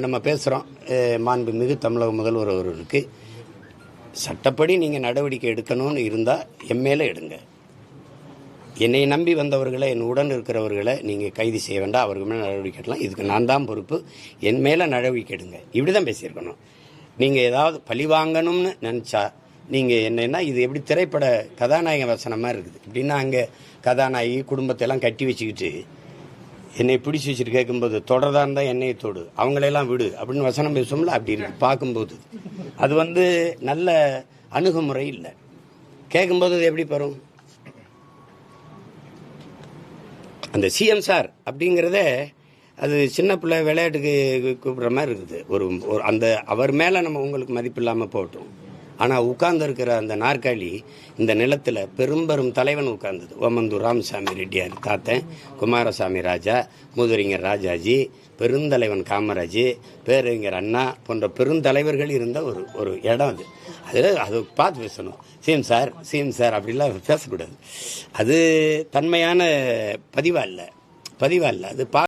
நம்ம பேசுகிறோம். மாண்புமிகு தமிழக முதல்வர் அவர்களுக்கு சட்டப்படி நீங்கள் நடவடிக்கை எடுக்கணும்னு இருந்தால் என் மேலே எடுங்க. என்னை நம்பி வந்தவர்களை, என் உடன் இருக்கிறவர்களை நீங்கள் கைது செய்ய வேண்டாம், அவர்கள் மேலே நடவடிக்கை எடுக்கலாம். இதுக்கு நான் தான் பொறுப்பு. என் மேலே நடவடிக்கை எடுங்க. இப்படி தான் பேசியிருக்கணும். நீங்கள் ஏதாவது பழி வாங்கணும்னு நினச்சா நீங்கள் என்னென்னா, இது எப்படி திரைப்பட கதாநாயக வசனம் மாதிரி இருக்குது. இப்படின்னா அங்கே கதாநாயகி குடும்பத்தையெல்லாம் கட்டி வச்சுக்கிட்டு என்னை பிடிச்சி வச்சுட்டு கேட்கும்போது தொடர்தான் இருந்தால் என்னையை தொடு, அவங்களையெல்லாம் விடு அப்படின்னு வசனம் பேசுவோம்ல. அப்படி இருக்கு பார்க்கும்போது. அது நல்ல அணுகுமுறை இல்லை. கேட்கும்போது அது எப்படி பெறும்? அந்த சிஎம் சார் அப்படிங்கிறதே அது சின்ன பிள்ளை விளையாட்டுக்கு கூப்பிட்ற மாதிரி இருக்குது. ஒரு அந்த அவர் மேலே நம்ம உங்களுக்கு மதிப்பு இல்லாமல் போட்டோம். ஆனால் உட்கார்ந்து இருக்கிற அந்த நாற்காலி இந்த நிலத்தில் பெரும்பெரும் தலைவன் உட்கார்ந்தது. ஓமந்தூர் ராமசாமி ரெட்டியார் தாத்தன், குமாரசாமி ராஜா, மூதுரிஞர் ராஜாஜி, பெருந்தலைவன் காமராஜ், பேரறிஞர் அண்ணா போன்ற பெருந்தலைவர்கள் இருந்த ஒரு இடம் அது. அது பார்த்து பேசணும். சிஎம் சார் அப்படிலாம் பேசக்கூடாது. அது தன்மையான பதிவா இல்லை. அது